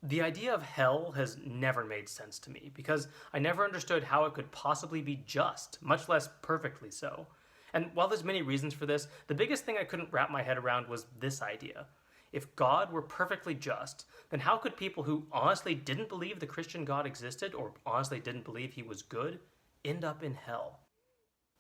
The idea of hell has never made sense to me because I never understood how it could possibly be just, much less perfectly so. And while there's many reasons for this, the biggest thing I couldn't wrap my head around was this idea. If God were perfectly just, then how could people who honestly didn't believe the Christian God existed or honestly didn't believe he was good end up in hell?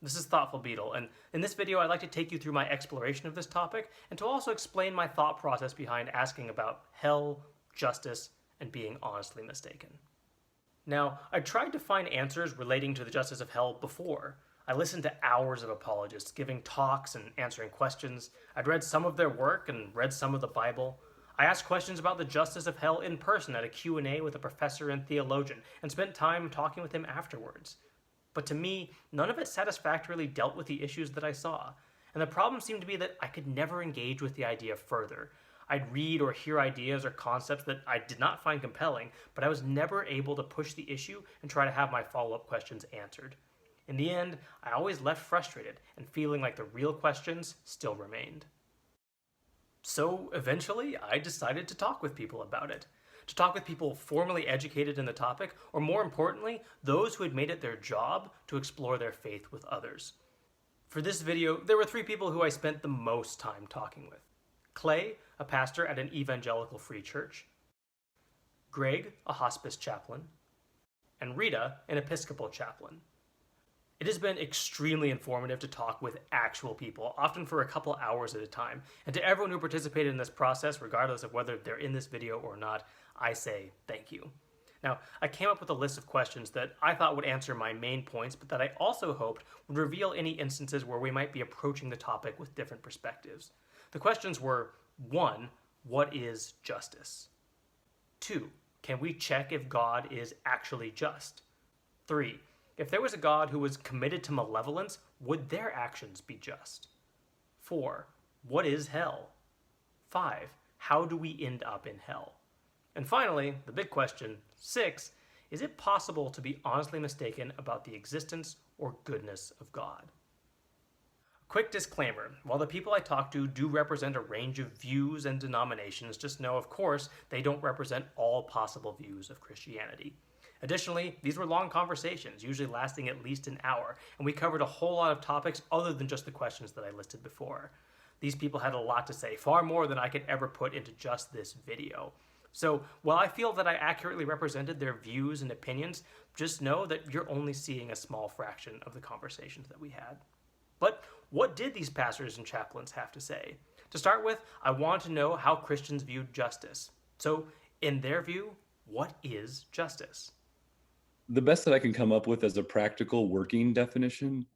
This is Thoughtful Beetle, and in this video I'd like to take you through my exploration of this topic and to also explain my thought process behind asking about hell, justice, and being honestly mistaken. Now, I tried to find answers relating to the justice of hell before. I listened to hours of apologists giving talks and answering questions. I'd read some of their work and read some of the Bible. I asked questions about the justice of hell in person at a Q&A with a professor and theologian and spent time talking with him afterwards. But to me, none of it satisfactorily dealt with the issues that I saw. And the problem seemed to be that I could never engage with the idea further. I'd read or hear ideas or concepts that I did not find compelling, but I was never able to push the issue and try to have my follow-up questions answered. In the end, I always left frustrated and feeling like the real questions still remained. So eventually, I decided to talk with people about it. To talk with people formally educated in the topic, or more importantly, those who had made it their job to explore their faith with others. For this video, there were 3 people who I spent the most time talking with. Clay, a pastor at an evangelical free church, Greg, a hospice chaplain, and Rita, an Episcopal chaplain. It has been extremely informative to talk with actual people, often for a couple hours at a time. And to everyone who participated in this process, regardless of whether they're in this video or not, I say thank you. Now, I came up with a list of questions that I thought would answer my main points, but that I also hoped would reveal any instances where we might be approaching the topic with different perspectives. The questions were: 1. What is justice? 2. Can we check if God is actually just? 3. If there was a God who was committed to malevolence, would their actions be just? 4. What is hell? 5. How do we end up in hell? And finally, the big question, 6, is it possible to be honestly mistaken about the existence or goodness of God? Quick disclaimer, while the people I talk to do represent a range of views and denominations, just know, of course, they don't represent all possible views of Christianity. Additionally, these were long conversations, usually lasting at least an hour, and we covered a whole lot of topics other than just the questions that I listed before. These people had a lot to say, far more than I could ever put into just this video. So, while I feel that I accurately represented their views and opinions, just know that you're only seeing a small fraction of the conversations that we had. But what did these pastors and chaplains have to say? To start with, I wanted to know how Christians viewed justice. So, in their view, what is justice? The best that I can come up with as a practical working definition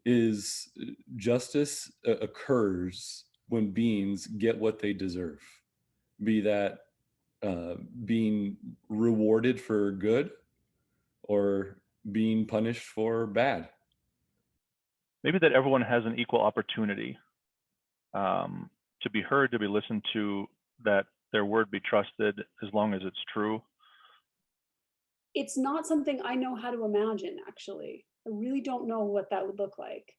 is justice occurs when beings get what they deserve, be that being rewarded for good or being punished for bad. Maybe that everyone has an equal opportunity to be heard, to be listened to, that their word be trusted as long as it's true. It's not something I know how to imagine, actually. I really don't know what that would look like.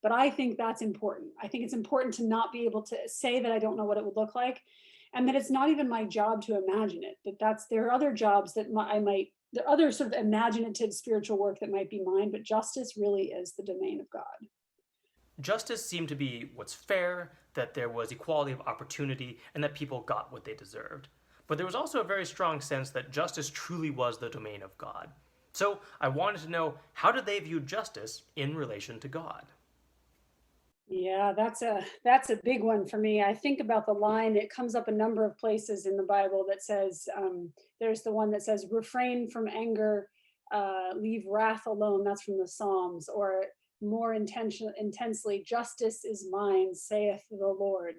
But I think that's important. I think it's important to not be able to say that I don't know what it would look like, and that it's not even my job to imagine it. That there are other jobs that there are other sort of imaginative spiritual work that might be mine, but justice really is the domain of God. Justice seemed to be what's fair, that there was equality of opportunity, and that people got what they deserved. But there was also a very strong sense that justice truly was the domain of God. So I wanted to know, how did they view justice in relation to God? Yeah, that's a big one for me. I think about the line, it comes up a number of places in the Bible that says, there's the one that says, refrain from anger, leave wrath alone. That's from the Psalms. Or more intensely, justice is mine, saith the Lord.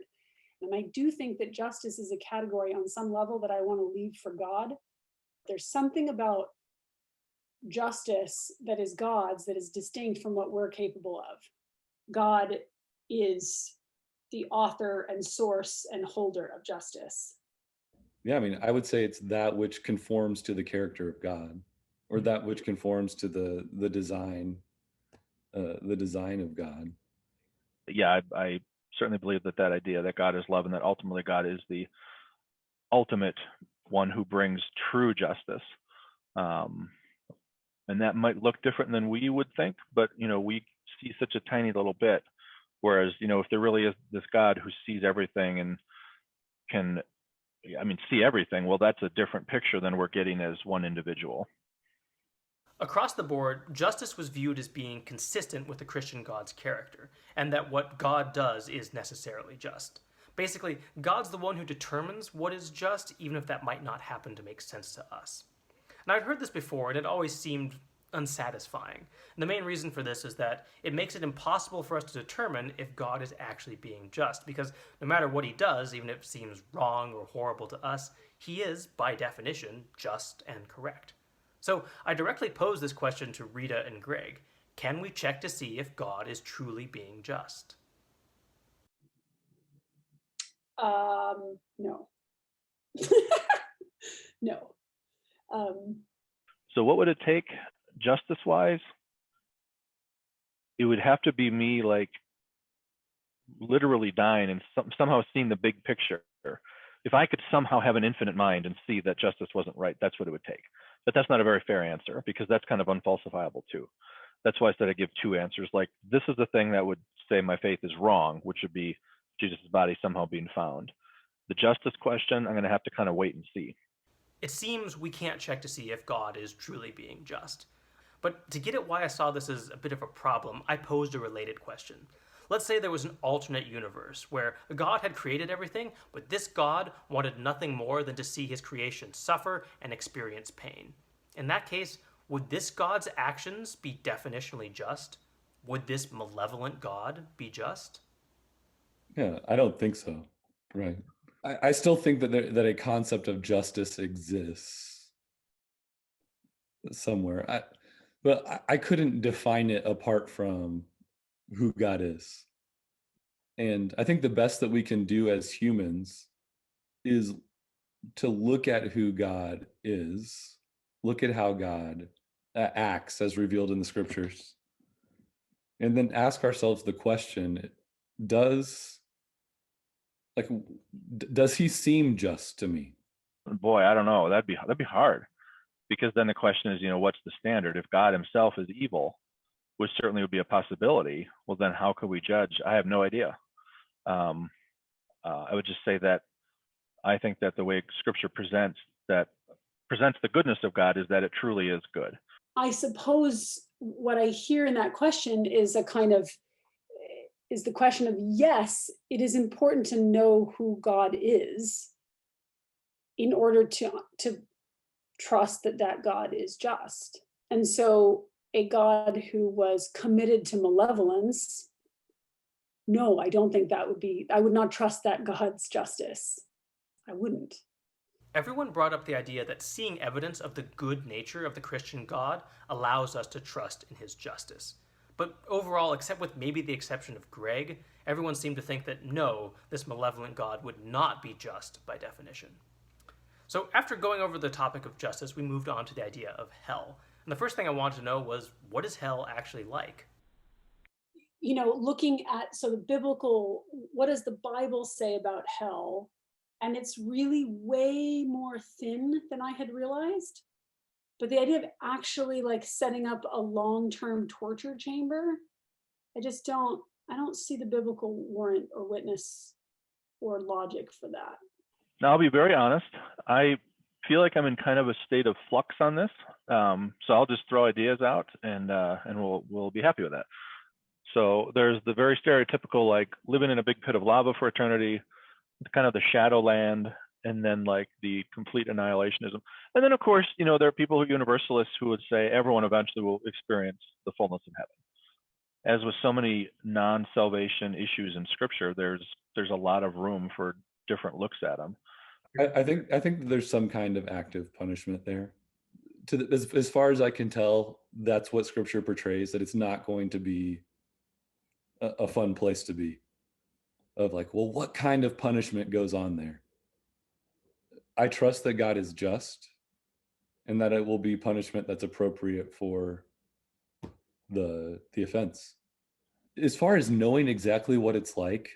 And I do think that justice is a category on some level that I want to leave for God. There's something about justice that is God's that is distinct from what we're capable of. God is the author and source and holder of justice. Yeah, I mean, I would say it's that which conforms to the character of God, or that which conforms to the design of God. Yeah, I certainly believe that idea that God is love and that ultimately God is the ultimate one who brings true justice. And that might look different than we would think, but we see such a tiny little bit. Whereas, if there really is this God who sees everything and can, see everything, well, that's a different picture than we're getting as one individual. Across the board, justice was viewed as being consistent with the Christian God's character, and that what God does is necessarily just. Basically, God's the one who determines what is just, even if that might not happen to make sense to us. And I'd heard this before, and it always seemed unsatisfying. And the main reason for this is that it makes it impossible for us to determine if God is actually being just, because no matter what he does, even if it seems wrong or horrible to us, he is, by definition, just and correct. So I directly pose this question to Rita and Greg. Can we check to see if God is truly being just? No. No. So what would it take justice-wise? It would have to be me literally dying and somehow seeing the big picture. If I could somehow have an infinite mind and see that justice wasn't right, that's what it would take. But that's not a very fair answer, because that's kind of unfalsifiable too. That's why I said I give two answers. This is the thing that would say my faith is wrong, which would be Jesus' body somehow being found. The justice question, I'm going to have to kind of wait and see. It seems we can't check to see if God is truly being just. But to get at why I saw this as a bit of a problem, I posed a related question. Let's say there was an alternate universe where God had created everything, but this God wanted nothing more than to see his creation suffer and experience pain. In that case, would this God's actions be definitionally just? Would this malevolent God be just? Yeah, I don't think so. Right. I still think that a concept of justice exists somewhere. But I couldn't define it apart from who God is. And I think the best that we can do as humans is to look at who God is, look at how God acts as revealed in the scriptures, and then ask ourselves the question, does he seem just to me? Boy, I don't know. That'd be hard, because then the question is, what's the standard? If God himself is evil, which certainly would be a possibility, well, then how could we judge? I have no idea. I would just say that I think that the way Scripture presents the goodness of God is that it truly is good. I suppose what I hear in that question is the question of, yes, it is important to know who God is in order to trust that God is just. And so a God who was committed to malevolence, no, I don't think I would not trust that God's justice. I wouldn't. Everyone brought up the idea that seeing evidence of the good nature of the Christian God allows us to trust in his justice. But overall, except with maybe the exception of Greg, everyone seemed to think that no, this malevolent God would not be just by definition. So after going over the topic of justice, we moved on to the idea of hell. And the first thing I wanted to know was, what is hell actually like? Looking at, what does the Bible say about hell? And it's really way more thin than I had realized. But the idea of actually setting up a long-term torture chamber, I don't see the biblical warrant or witness or logic for that. Now, I'll be very honest. I feel like I'm in kind of a state of flux on this. So I'll just throw ideas out and we'll be happy with that. So there's the very stereotypical, living in a big pit of lava for eternity, kind of the shadow land, and then the complete annihilationism. And then of course, there are people who universalists who would say everyone eventually will experience the fullness of heaven. As with so many non-salvation issues in scripture, there's a lot of room for different looks at them. I think there's some kind of active punishment there. As far as I can tell, that's what scripture portrays, that it's not going to be a fun place to be. Of well, what kind of punishment goes on there? I trust that God is just and that it will be punishment that's appropriate for the offense. As far as knowing exactly what it's like,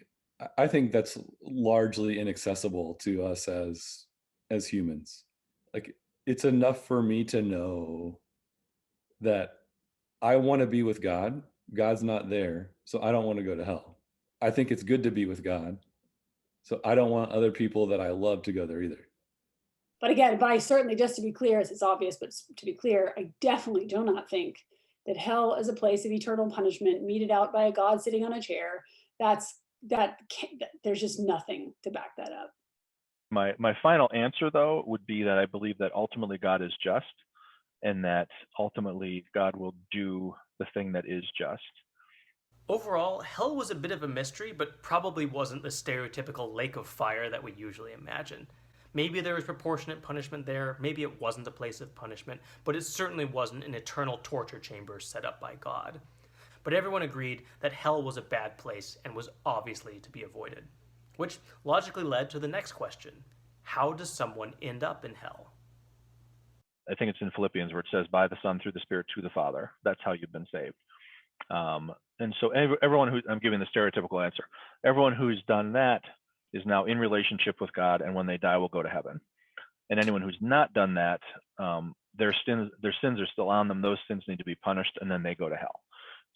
I think that's largely inaccessible to us as as humans. Like, it's enough for me to know that I want to be with God. God's not there, so I don't want to go to hell. I think it's good to be with God, so I don't want other people that I love to go there either. But again, by certainly, just to be clear, it's obvious, but to be clear, I definitely do not think that hell is a place of eternal punishment meted out by a God sitting on a chair. There's just nothing to back that up. My final answer, though, would be that I believe that ultimately God is just, and that ultimately God will do the thing that is just. Overall, hell was a bit of a mystery, but probably wasn't the stereotypical lake of fire that we usually imagine. Maybe there was proportionate punishment there, maybe it wasn't a place of punishment, but it certainly wasn't an eternal torture chamber set up by God. But everyone agreed that hell was a bad place and was obviously to be avoided. Which logically led to the next question. How does someone end up in hell? I think it's in Philippians where it says, by the Son, through the Spirit, to the Father. That's how you've been saved. And so everyone who, I'm giving the stereotypical answer, everyone who's done that is now in relationship with God, and when they die will go to heaven. And anyone who's not done that, their sins are still on them. Those sins need to be punished, and then they go to hell.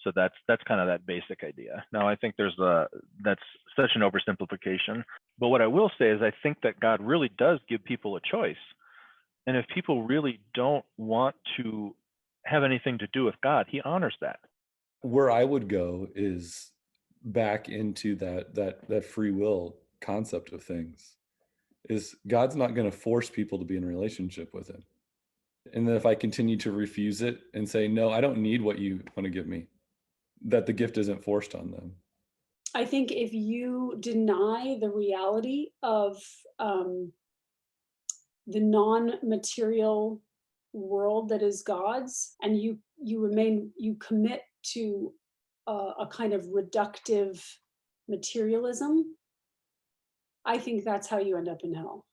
So that's kind of that basic idea. Now, I think that's such an oversimplification. But what I will say is I think that God really does give people a choice. And if people really don't want to have anything to do with God, he honors that. Where I would go is back into that free will concept of things. Is God's not going to force people to be in a relationship with him. And then if I continue to refuse it and say, no, I don't need what you want to give me, that the gift isn't forced on them. I think if you deny the reality of the non-material world that is God's, and you commit to a kind of reductive materialism, I think that's how you end up in hell.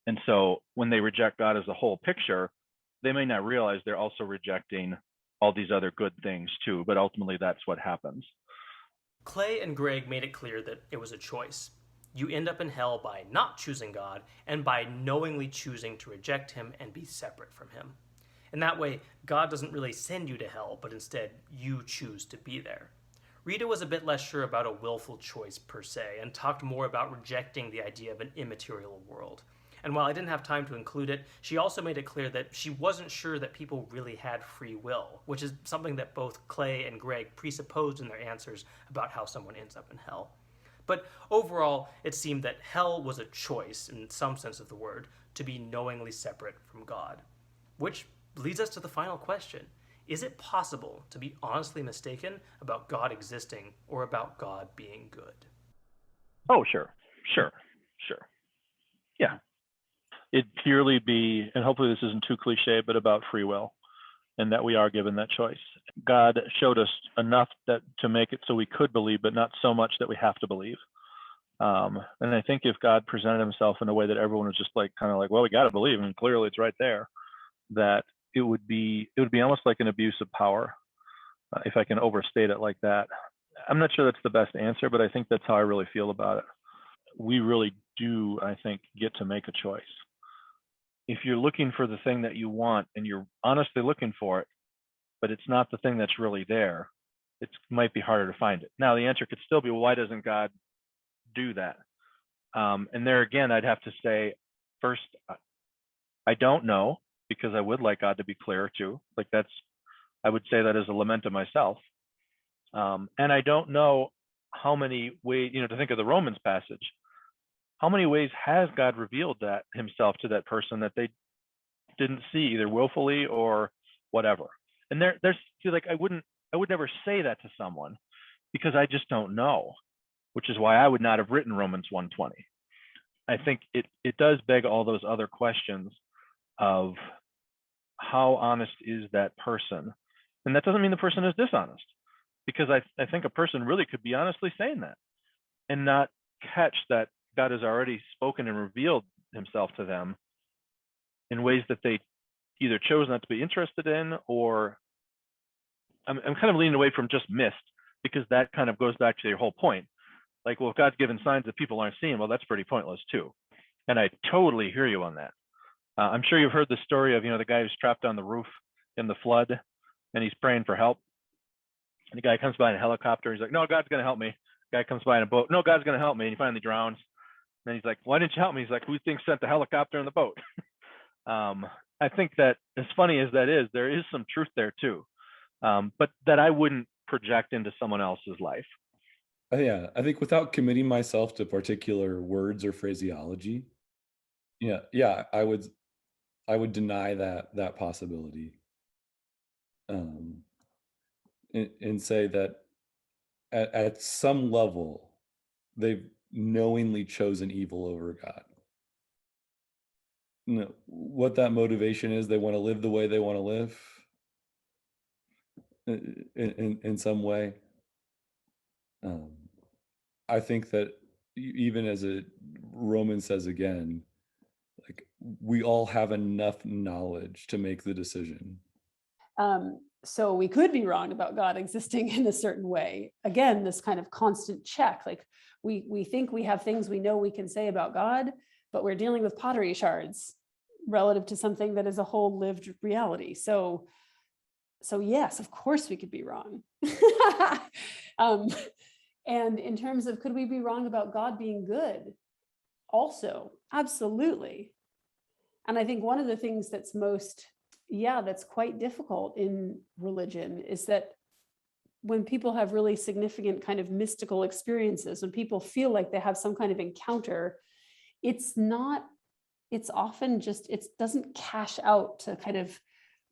And so when they reject God as a whole picture, they may not realize they're also rejecting all these other good things too, but ultimately that's what happens. Clay and Greg made it clear that it was a choice. You end up in hell by not choosing God and by knowingly choosing to reject him and be separate from him. In that way, God doesn't really send you to hell, but instead you choose to be there. Rita was a bit less sure about a willful choice per se, and talked more about rejecting the idea of an immaterial world. And while I didn't have time to include it, she also made it clear that she wasn't sure that people really had free will, which is something that both Clay and Greg presupposed in their answers about how someone ends up in hell. But overall, it seemed that hell was a choice, in some sense of the word, to be knowingly separate from God. Which leads us to the final question. Is it possible to be honestly mistaken about God existing or about God being good? Oh, sure. Yeah. It'd purely be, and hopefully this isn't too cliche, but about free will, and that we are given that choice. God showed us enough to make it so we could believe, but not so much that we have to believe. And I think if God presented himself in a way that everyone was just kind of like, well, we got to believe, and clearly it's right there, that it would be almost like an abuse of power, if I can overstate it like that. I'm not sure that's the best answer, but I think that's how I really feel about it. We really do, I think, get to make a choice. If you're looking for the thing that you want and you're honestly looking for it, but it's not the thing that's really there, it might be harder to find it. Now, the answer could still be, well, why doesn't God do that? And there again, I'd have to say, first, I don't know, because I would like God to be clearer too. I would say that as a lament to myself. And I don't know how many ways, to think of the Romans passage, how many ways has God revealed that himself to that person that they didn't see, either willfully or whatever? And there's I would never say that to someone because I just don't know, which is why I would not have written Romans 1:20. I think it does beg all those other questions of how honest is that person? And that doesn't mean the person is dishonest, because I think a person really could be honestly saying that and not catch that God has already spoken and revealed himself to them in ways that they either chose not to be interested in, or I'm kind of leaning away from just missed, because that kind of goes back to your whole point. Like, well, if God's given signs that people aren't seeing, well, that's pretty pointless too. And I totally hear you on that. I'm sure you've heard the story of, the guy who's trapped on the roof in the flood and he's praying for help. And the guy comes by in a helicopter. He's like, no, God's going to help me. The guy comes by in a boat. No, God's going to help me. And he finally drowns. And then he's like, why didn't you help me? He's like, who thinks sent the helicopter and the boat? I think that as funny as that is, there is some truth there too. But that I wouldn't project into someone else's life. Yeah, I think without committing myself to particular words or phraseology, I would deny that possibility, and say that at some level they've knowingly chosen evil over God. What that motivation is, they want to live the way they want to live in some way. I think that even as Roman says again, like, we all have enough knowledge to make the decision. So we could be wrong about God existing in a certain way. Again, this kind of constant check, like we think we have things we know we can say about God, but we're dealing with pottery shards relative to something that is a whole lived reality. So yes, of course we could be wrong. And in terms of, could we be wrong about God being good? Also, absolutely. And I think one of the things that's that's quite difficult in religion is that when people have really significant kind of mystical experiences, when people feel like they have some kind of encounter, it's often just, it doesn't cash out to kind of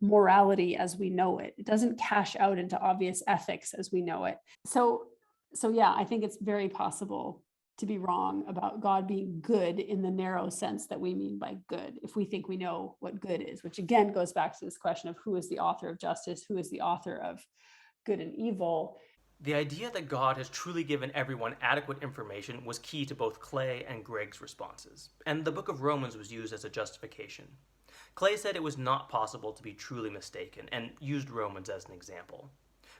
morality as we know it. It doesn't cash out into obvious ethics as we know it. So yeah, I think it's very possible to be wrong about God being good in the narrow sense that we mean by good, if we think we know what good is, which again goes back to this question of who is the author of justice, who is the author of good and evil. The idea that God has truly given everyone adequate information was key to both Clay and Greg's responses, and the book of Romans was used as a justification. Clay said it was not possible to be truly mistaken, and used Romans as an example.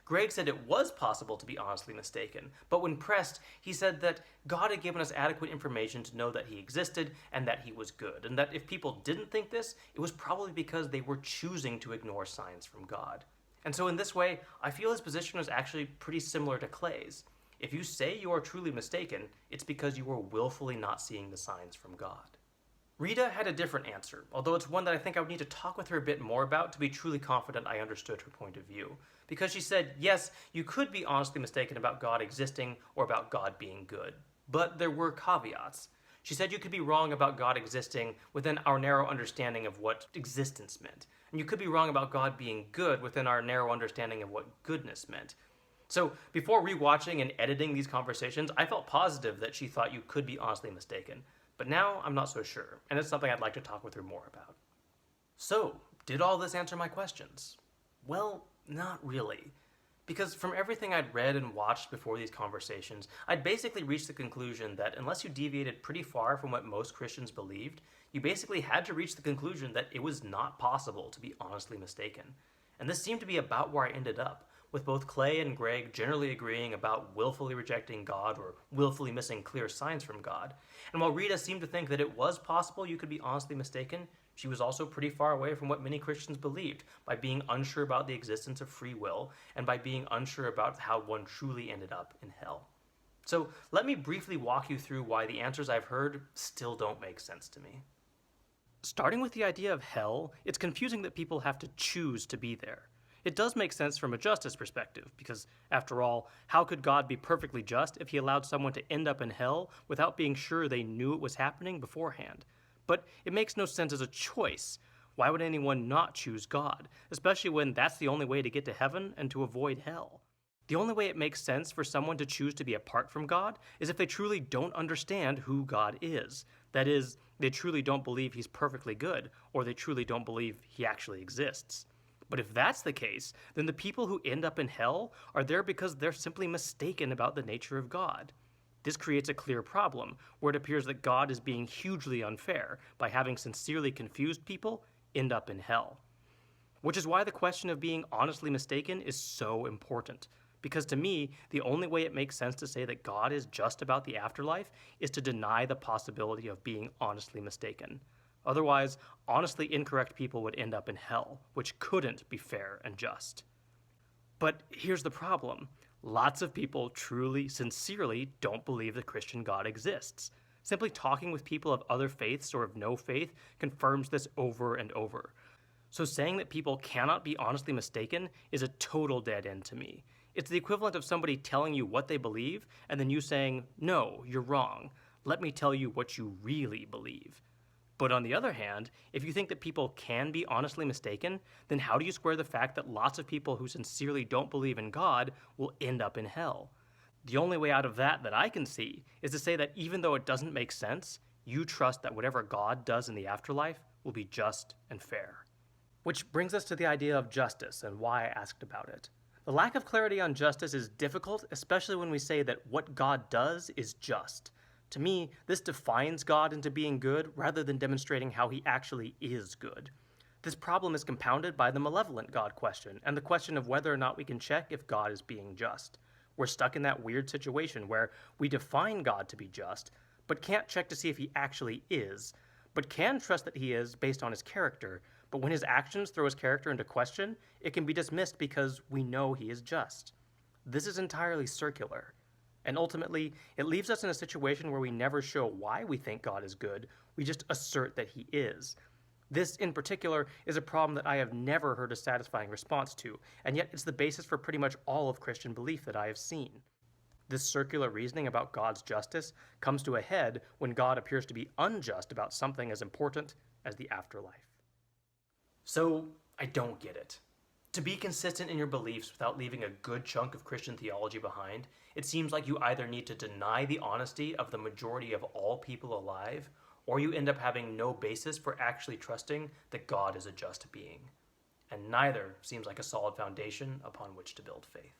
Greg said it was possible to be honestly mistaken, but when pressed, he said that God had given us adequate information to know that he existed and that he was good, and that if people didn't think this, it was probably because they were choosing to ignore signs from God. And so in this way, I feel his position was actually pretty similar to Clay's. If you say you are truly mistaken, it's because you are willfully not seeing the signs from God. Rita had a different answer, although it's one that I think I would need to talk with her a bit more about to be truly confident I understood her point of view. Because she said, yes, you could be honestly mistaken about God existing or about God being good, but there were caveats. She said you could be wrong about God existing within our narrow understanding of what existence meant, and you could be wrong about God being good within our narrow understanding of what goodness meant. So before rewatching and editing these conversations, I felt positive that she thought you could be honestly mistaken. But now I'm not so sure, and it's something I'd like to talk with her more about. So, did all this answer my questions? Well, not really. Because from everything I'd read and watched before these conversations, I'd basically reached the conclusion that unless you deviated pretty far from what most Christians believed, you basically had to reach the conclusion that it was not possible to be honestly mistaken. And this seemed to be about where I ended up, with both Clay and Greg generally agreeing about willfully rejecting God or willfully missing clear signs from God. And while Rita seemed to think that it was possible you could be honestly mistaken, she was also pretty far away from what many Christians believed, by being unsure about the existence of free will and by being unsure about how one truly ended up in hell. So let me briefly walk you through why the answers I've heard still don't make sense to me. Starting with the idea of hell, it's confusing that people have to choose to be there. It does make sense from a justice perspective, because, after all, how could God be perfectly just if he allowed someone to end up in hell without being sure they knew it was happening beforehand? But it makes no sense as a choice. Why would anyone not choose God, especially when that's the only way to get to heaven and to avoid hell? The only way it makes sense for someone to choose to be apart from God is if they truly don't understand who God is. That is, they truly don't believe he's perfectly good, or they truly don't believe he actually exists. But if that's the case, then the people who end up in hell are there because they're simply mistaken about the nature of God. This creates a clear problem, where it appears that God is being hugely unfair by having sincerely confused people end up in hell. Which is why the question of being honestly mistaken is so important. Because to me, the only way it makes sense to say that God is just about the afterlife is to deny the possibility of being honestly mistaken. Otherwise, honestly incorrect people would end up in hell, which couldn't be fair and just. But here's the problem. Lots of people truly, sincerely don't believe the Christian God exists. Simply talking with people of other faiths or of no faith confirms this over and over. So saying that people cannot be honestly mistaken is a total dead end to me. It's the equivalent of somebody telling you what they believe and then you saying, "No, you're wrong. Let me tell you what you really believe." But on the other hand, if you think that people can be honestly mistaken, then how do you square the fact that lots of people who sincerely don't believe in God will end up in hell? The only way out of that I can see is to say that even though it doesn't make sense, you trust that whatever God does in the afterlife will be just and fair. Which brings us to the idea of justice and why I asked about it. The lack of clarity on justice is difficult, especially when we say that what God does is just. To me, this defines God into being good rather than demonstrating how he actually is good. This problem is compounded by the malevolent God question and the question of whether or not we can check if God is being just. We're stuck in that weird situation where we define God to be just, but can't check to see if he actually is, but can trust that he is based on his character, but when his actions throw his character into question, it can be dismissed because we know he is just. This is entirely circular. And ultimately, it leaves us in a situation where we never show why we think God is good, we just assert that he is. This, in particular, is a problem that I have never heard a satisfying response to, and yet it's the basis for pretty much all of Christian belief that I have seen. This circular reasoning about God's justice comes to a head when God appears to be unjust about something as important as the afterlife. So, I don't get it. To be consistent in your beliefs without leaving a good chunk of Christian theology behind, it seems like you either need to deny the honesty of the majority of all people alive, or you end up having no basis for actually trusting that God is a just being. And neither seems like a solid foundation upon which to build faith.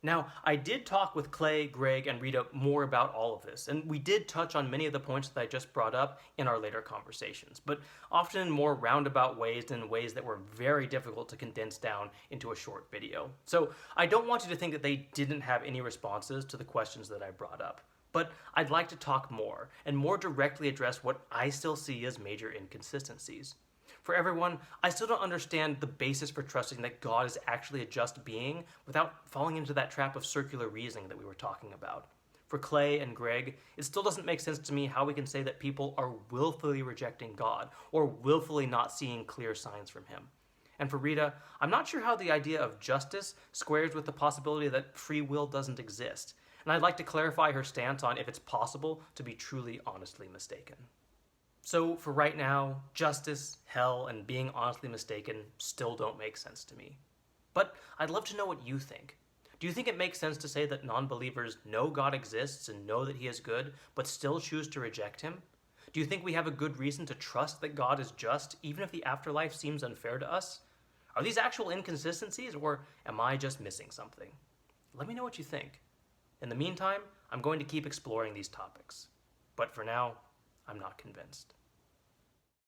Now, I did talk with Clay, Greg, and Rita more about all of this, and we did touch on many of the points that I just brought up in our later conversations, but often in more roundabout ways and in ways that were very difficult to condense down into a short video. So I don't want you to think that they didn't have any responses to the questions that I brought up, but I'd like to talk more and more directly address what I still see as major inconsistencies. For everyone, I still don't understand the basis for trusting that God is actually a just being without falling into that trap of circular reasoning that we were talking about. For Clay and Greg, it still doesn't make sense to me how we can say that people are willfully rejecting God or willfully not seeing clear signs from him. And for Rita, I'm not sure how the idea of justice squares with the possibility that free will doesn't exist. And I'd like to clarify her stance on if it's possible to be truly honestly mistaken. So for right now, justice, hell, and being honestly mistaken still don't make sense to me. But I'd love to know what you think. Do you think it makes sense to say that non-believers know God exists and know that he is good, but still choose to reject him? Do you think we have a good reason to trust that God is just, even if the afterlife seems unfair to us? Are these actual inconsistencies, or am I just missing something? Let me know what you think. In the meantime, I'm going to keep exploring these topics. But for now, I'm not convinced.